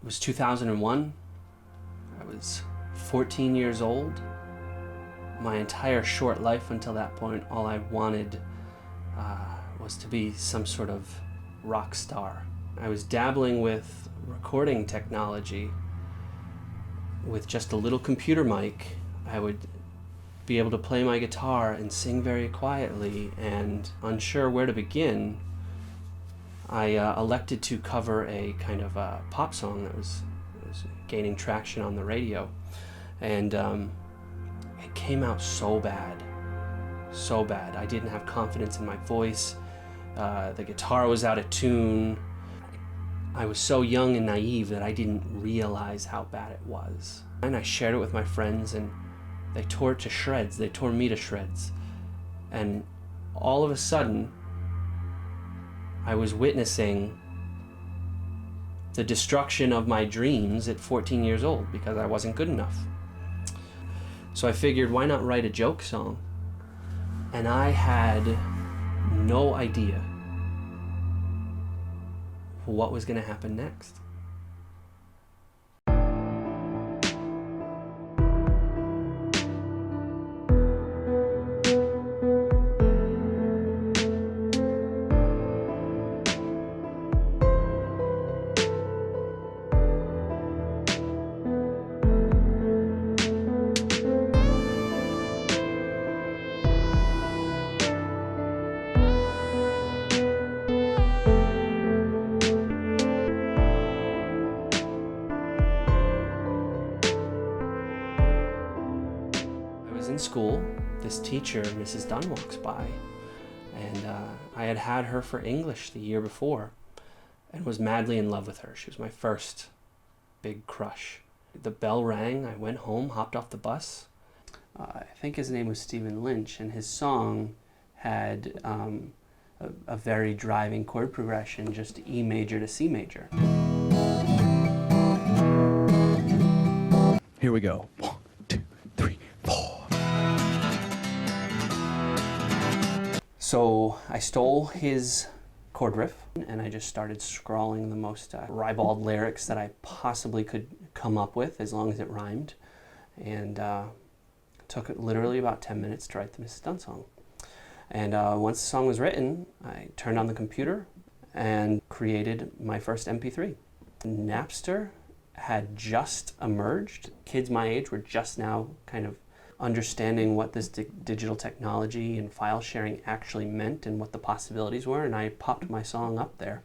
was 2001. I was 14 years old. My entire short life until that point, all I wanted was to be some sort of rock star. I was dabbling with recording technology. With just a little computer mic, I would be able to play my guitar and sing very quietly, and unsure where to begin, I elected to cover a kind of a pop song that was gaining traction on the radio. And it came out so bad. I didn't have confidence in my voice. The guitar was out of tune. I was so young and naive that I didn't realize how bad it was. And I shared it with my friends, and they tore it to shreds. They tore me to shreds. And all of a sudden, I was witnessing the destruction of my dreams at 14 years old because I wasn't good enough. So I figured, why not write a joke song? And I had no idea what was going to happen next. In school, this teacher, Mrs. Dunn, walks by, and I had her for English the year before and was madly in love with her. She was my first big crush. The bell rang, I went home, hopped off the bus. I think his name was Stephen Lynch, and his song had a very driving chord progression, just E major to C major. Here we go. 1, 2, 3, 4. So I stole his chord riff, and I just started scrawling the most ribald lyrics that I possibly could come up with, as long as it rhymed. And took it literally about 10 minutes to write the Mrs. Dunn song. And once the song was written, I turned on the computer and created my first MP3. Napster had just emerged. Kids my age were just now kind of understanding what this digital technology and file sharing actually meant and what the possibilities were, and I popped my song up there.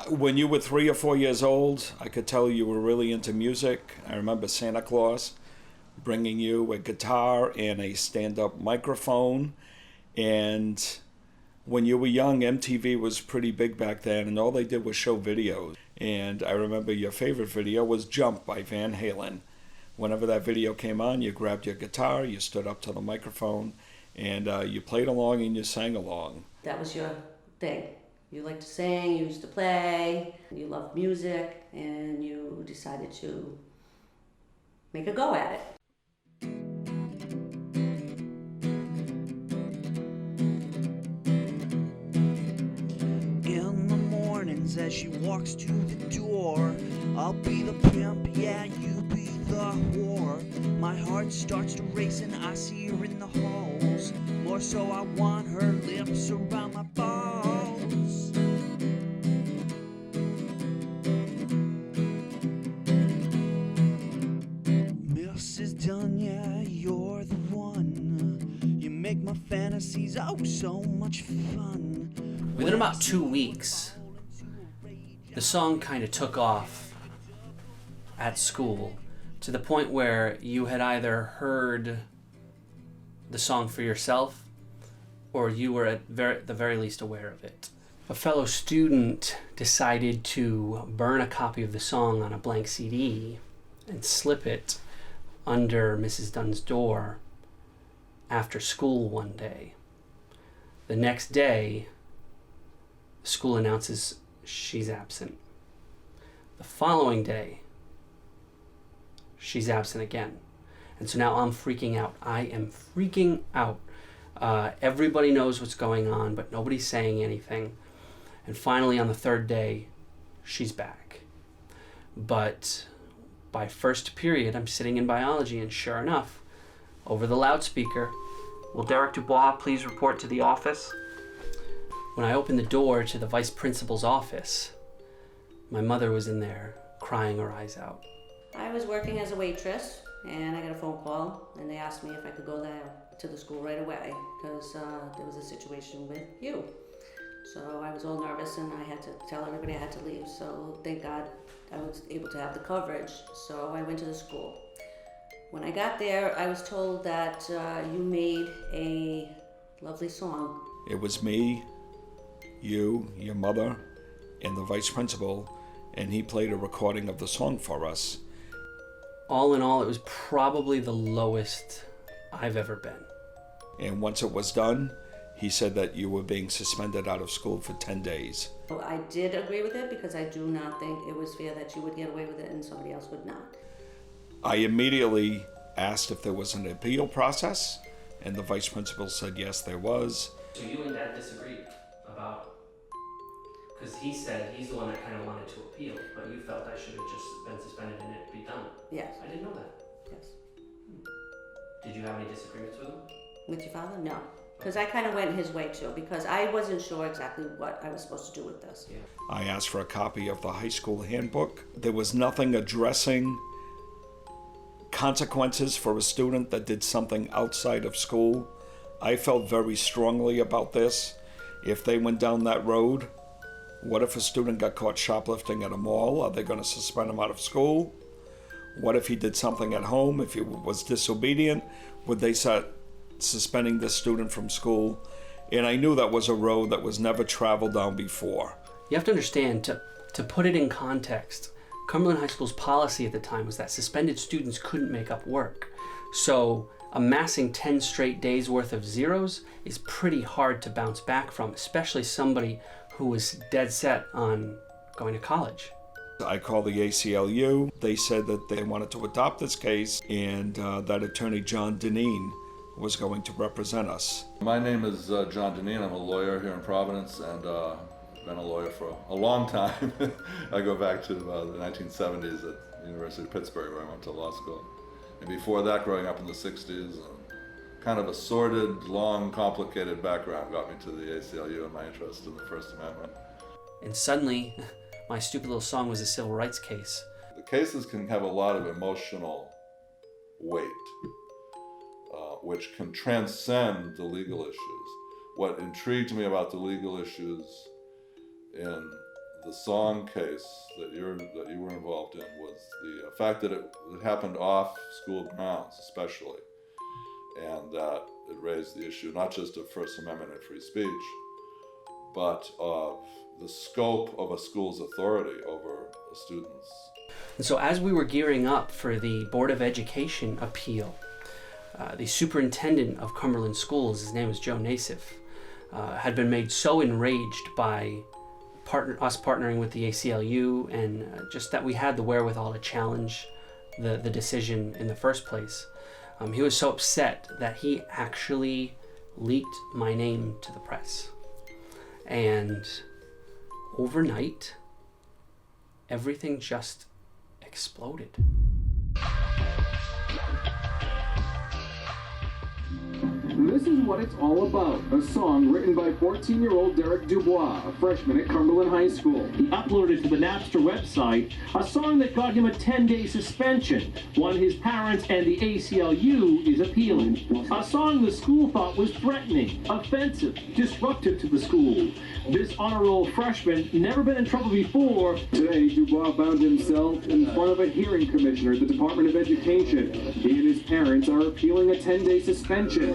When you were 3 or 4 years old, I could tell you were really into music. I remember Santa Claus bringing you a guitar and a stand-up microphone, and when you were young, MTV was pretty big back then, and all they did was show videos. And I remember your favorite video was Jump by Van Halen. Whenever that video came on, you grabbed your guitar, you stood up to the microphone, and you played along and you sang along. That was your thing. You liked to sing, you used to play, you loved music, and you decided to make a go at it. In the mornings as she walks to the door, I'll be the pimp, yeah, you be the whore. My heart starts to race and I see her in the halls. More so I want her lips around my balls. Mrs. Dunn, yeah, you're the one. You make my fantasies oh so much fun. Within about 2 weeks, the song kind of took off at school to the point where you had either heard the song for yourself or you were at the very least aware of it. A fellow student decided to burn a copy of the song on a blank CD and slip it under Mrs. Dunn's door after school one day. The next day, the school announces she's absent. The following day, she's absent again. And so now I'm freaking out. I am freaking out. Everybody knows what's going on, but nobody's saying anything. And finally, on the third day, she's back. But by first period, I'm sitting in biology, and sure enough, over the loudspeaker, "Will Derek Dubois please report to the office?" When I opened the door to the vice principal's office, my mother was in there crying her eyes out. I was working as a waitress, and I got a phone call, and they asked me if I could go there to the school right away because there was a situation with you. So I was all nervous, and I had to tell everybody I had to leave. So thank God I was able to have the coverage. So I went to the school. When I got there, I was told that you made a lovely song. It was me, you, your mother, and the vice principal, and he played a recording of the song for us. All in all, it was probably the lowest I've ever been. And once it was done, he said that you were being suspended out of school for 10 days. So I did agree with it because I do not think it was fair that you would get away with it and somebody else would not. I immediately asked if there was an appeal process, and the vice principal said yes, there was. So you and Dad disagreed about, because he said he's the one that kind of wanted to appeal, but you felt I should have just been suspended and it be done. Yes. I didn't know that. Yes. Did you have any disagreements with him? With your father? No. Because I kind of went his way too, because I wasn't sure exactly what I was supposed to do with this. Yeah. I asked for a copy of the high school handbook. There was nothing addressing consequences for a student that did something outside of school. I felt very strongly about this. If they went down that road, what if a student got caught shoplifting at a mall? Are they going to suspend him out of school? What if he did something at home? If he was disobedient, would they start suspending this student from school? And I knew that was a road that was never traveled down before. You have to understand, to put it in context, Cumberland High School's policy at the time was that suspended students couldn't make up work. So amassing 10 straight days worth of zeros is pretty hard to bounce back from, especially somebody who was dead set on going to college. I called the ACLU. They said that they wanted to adopt this case and that attorney John Deneen was going to represent us. My name is John Deneen. I'm a lawyer here in Providence, and been a lawyer for a long time. I go back to the 1970s at the University of Pittsburgh, where I went to law school. And before that, growing up in the 60s, kind of a sordid, long, complicated background got me to the ACLU and my interest in the First Amendment. And suddenly, my stupid little song was a civil rights case. The cases can have a lot of emotional weight, which can transcend the legal issues. What intrigued me about the legal issues in the song case that you were involved in was the fact that it happened off school grounds, especially, and that it raised the issue not just of First Amendment and free speech, but of the scope of a school's authority over students. And so as we were gearing up for the Board of Education appeal, the superintendent of Cumberland Schools, his name was Joe Nassif, had been made so enraged by us partnering with the ACLU and just that we had the wherewithal to challenge the decision in the first place. He was so upset that he actually leaked my name to the press. And overnight, everything just exploded. This is what it's all about. A song written by 14-year-old Derek Dubois, a freshman at Cumberland High School. He uploaded to the Napster website a song that got him a 10-day suspension, one his parents and the ACLU is appealing. A song the school thought was threatening, offensive, disruptive to the school. This honor roll freshman never been in trouble before. Today, Dubois found himself in front of a hearing commissioner at the Department of Education. He and his parents are appealing a 10-day suspension. The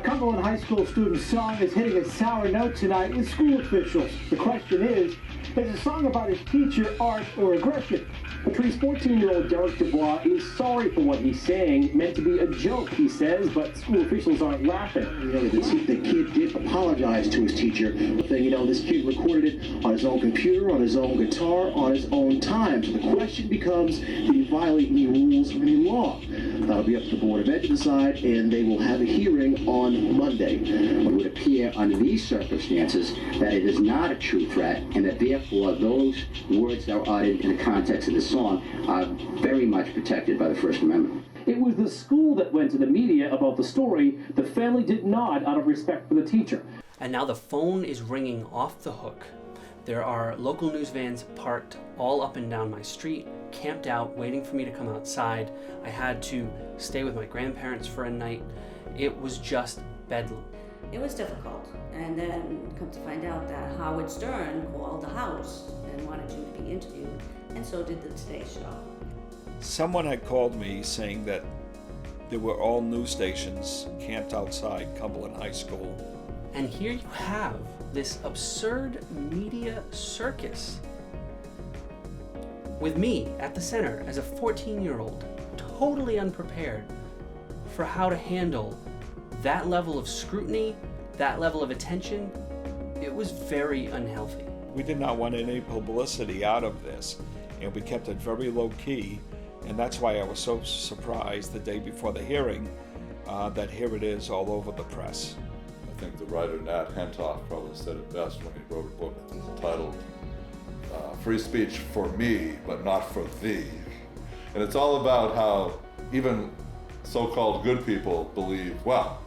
Cumberland High School student's song is hitting a sour note tonight with school officials. The question is the song about his teacher, art, or aggression? The Please, 14-year-old Derek Dubois is sorry for what he's saying. Meant to be a joke, he says, but school officials aren't laughing. The kid did apologize to his teacher, saying, this kid recorded it on his own computer, on his own guitar, on his own time. So the question becomes, did he violate any rules or any law? That'll be up to the Board of Ed to decide, and they will have a hearing on Monday. It would appear under these circumstances that it is not a true threat, and that therefore those words that are uttered in the context of the song are very much protected by the First Amendment. It was the school that went to the media about the story. The family did not, out of respect for the teacher. And now the phone is ringing off the hook. There are local news vans parked all up and down my street, camped out, waiting for me to come outside. I had to stay with my grandparents for a night. It was just bedlam. It was difficult, and then come to find out that Howard Stern called the house and wanted you to be interviewed, and so did the Today Show. Someone had called me saying that there were all news stations camped outside Cumberland High School. And here you have this absurd media circus with me at the center as a 14-year-old, totally unprepared for how to handle that level of scrutiny, that level of attention. It was very unhealthy. We did not want any publicity out of this, and we kept it very low key, and that's why I was so surprised the day before the hearing that here it is all over the press. I think the writer Nat Hentoff probably said it best when he wrote a book entitled Free Speech for Me, but Not for Thee. And it's all about how even so-called good people believe, well,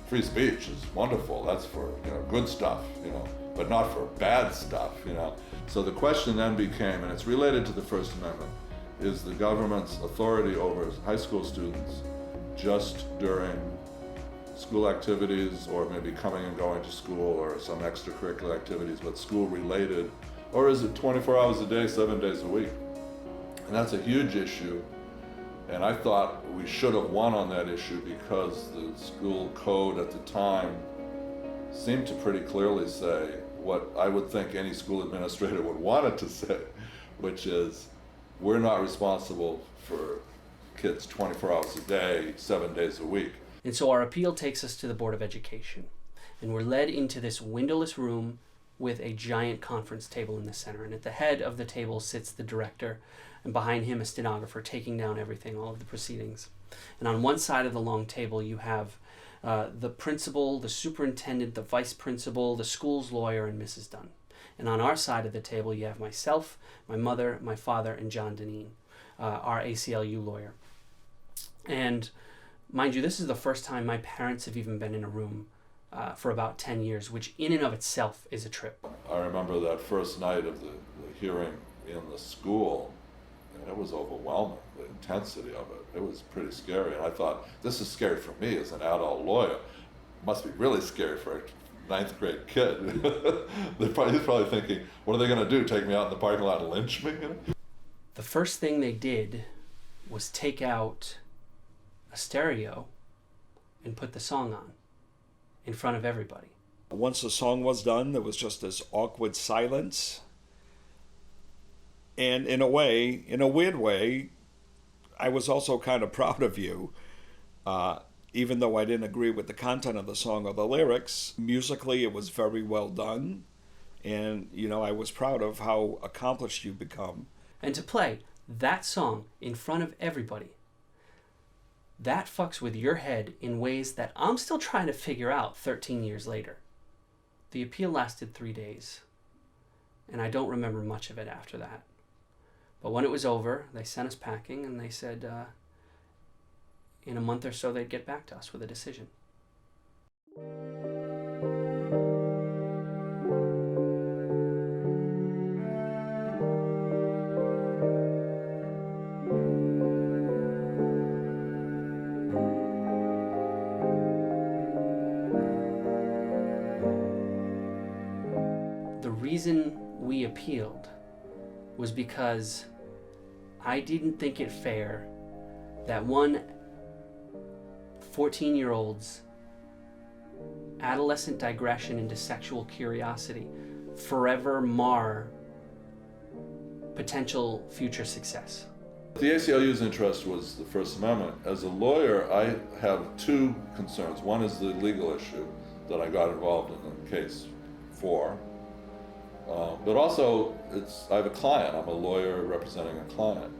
free speech is wonderful, that's for good stuff, but not for bad stuff, So the question then became, and it's related to the First Amendment, is the government's authority over high school students just during school activities, or maybe coming and going to school, or some extracurricular activities, but school related, or is it 24 hours a day, 7 days a week? And that's a huge issue, and I thought we should have won on that issue because the school code at the time seemed to pretty clearly say what I would think any school administrator would want it to say, which is, we're not responsible for kids 24 hours a day, 7 days a week. And so our appeal takes us to the Board of Education, and we're led into this windowless room with a giant conference table in the center. And at the head of the table sits the director, and behind him a stenographer taking down everything, all of the proceedings. And on one side of the long table you have the principal, the superintendent, the vice principal, the school's lawyer, and Mrs. Dunn. And on our side of the table you have myself, my mother, my father, and John Deneen, our ACLU lawyer. And mind you, this is the first time my parents have even been in a room for about 10 years, which in and of itself is a trip. I remember that first night of the hearing in the school, and it was overwhelming, the intensity of it. It was pretty scary, and I thought, this is scary for me as an adult lawyer. Must be really scary for a 9th grade kid. He's probably thinking, what are they going to do, take me out in the parking lot and lynch me? The first thing they did was take out a stereo and put the song on in front of everybody. Once the song was done, there was just this awkward silence. And in a weird way, I was also kind of proud of you. Even though I didn't agree with the content of the song or the lyrics, musically it was very well done. And, I was proud of how accomplished you've become. And to play that song in front of everybody, that fucks with your head in ways that I'm still trying to figure out 13 years later. The appeal lasted 3 days, and I don't remember much of it after that. But when it was over, they sent us packing, and they said in a month or so they'd get back to us with a decision. The reason we appealed was because I didn't think it fair that one 14-year-old's adolescent digression into sexual curiosity forever mar potential future success. The ACLU's interest was the First Amendment. As a lawyer, I have two concerns. One is the legal issue that I got involved in the case for. But also, I have a client. I'm a lawyer representing a client.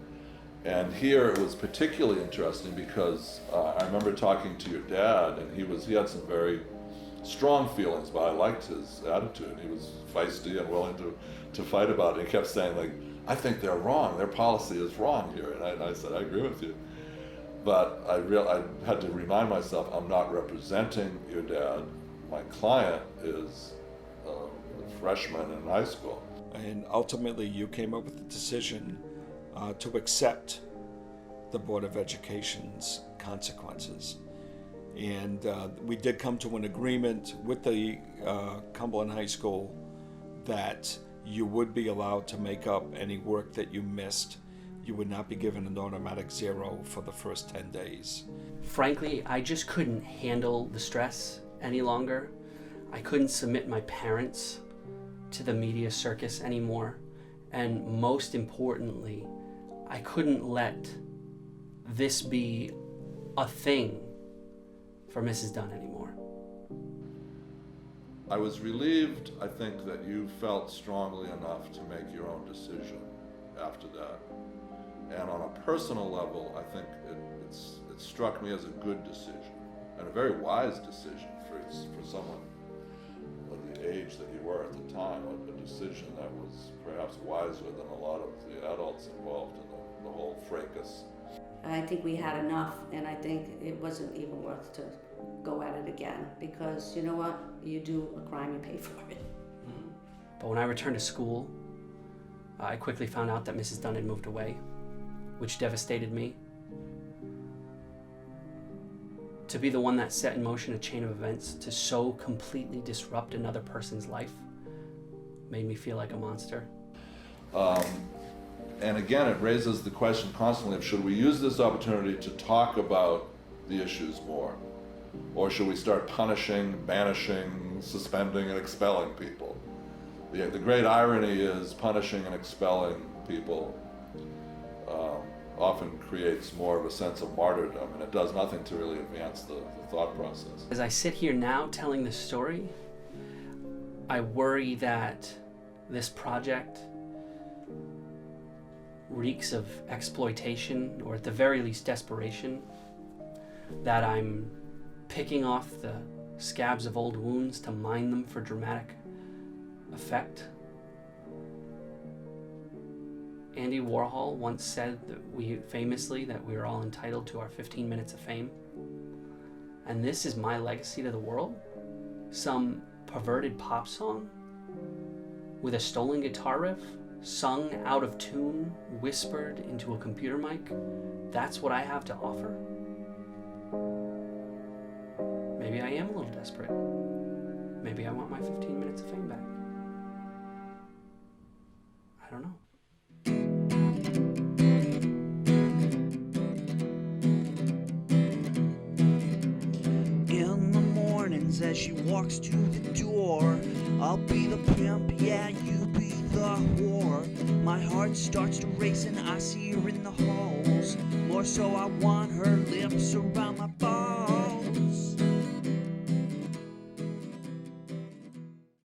And here it was particularly interesting because I remember talking to your dad, and he had some very strong feelings, but I liked his attitude. He was feisty and willing to fight about it. He kept saying, like, I think they're wrong. Their policy is wrong here. And I said, I agree with you. But I had to remind myself, I'm not representing your dad. My client is a freshman in high school. And ultimately, you came up with the decision to accept the Board of Education's consequences. And we did come to an agreement with the Cumberland High School that you would be allowed to make up any work that you missed. You would not be given an automatic 0 for the first 10 days. Frankly, I just couldn't handle the stress any longer. I couldn't submit my parents to the media circus anymore. And most importantly, I couldn't let this be a thing for Mrs. Dunn anymore. I was relieved, I think, that you felt strongly enough to make your own decision after that. And on a personal level, I think it struck me as a good decision and a very wise decision for someone of the age that you were at the time, a decision that was perhaps wiser than a lot of the adults involved in the whole fracas. I think we had enough, and I think it wasn't even worth to go at it again, because you know what? You do a crime, you pay for it. Mm-hmm. But when I returned to school, I quickly found out that Mrs. Dunn had moved away, which devastated me. To be the one that set in motion a chain of events to so completely disrupt another person's life made me feel like a monster. And again, it raises the question constantly of, should we use this opportunity to talk about the issues more? Or should we start punishing, banishing, suspending, and expelling people? The great irony is punishing and expelling people often creates more of a sense of martyrdom, and it does nothing to really advance the thought process. As I sit here now telling this story, I worry that this project reeks of exploitation, or at the very least desperation, that I'm picking off the scabs of old wounds to mine them for dramatic effect. Andy Warhol once said that we were all entitled to our 15 minutes of fame. And this is my legacy to the world? Some perverted pop song with a stolen guitar riff, sung out of tune, whispered into a computer mic? That's what I have to offer? Maybe I am a little desperate. Maybe I want my 15 minutes of fame back. I don't know. In the mornings as she walks to the door, I'll be the pimp, yeah, you be the whore. My heart starts to race and I see her in the halls. More so I want her lips around my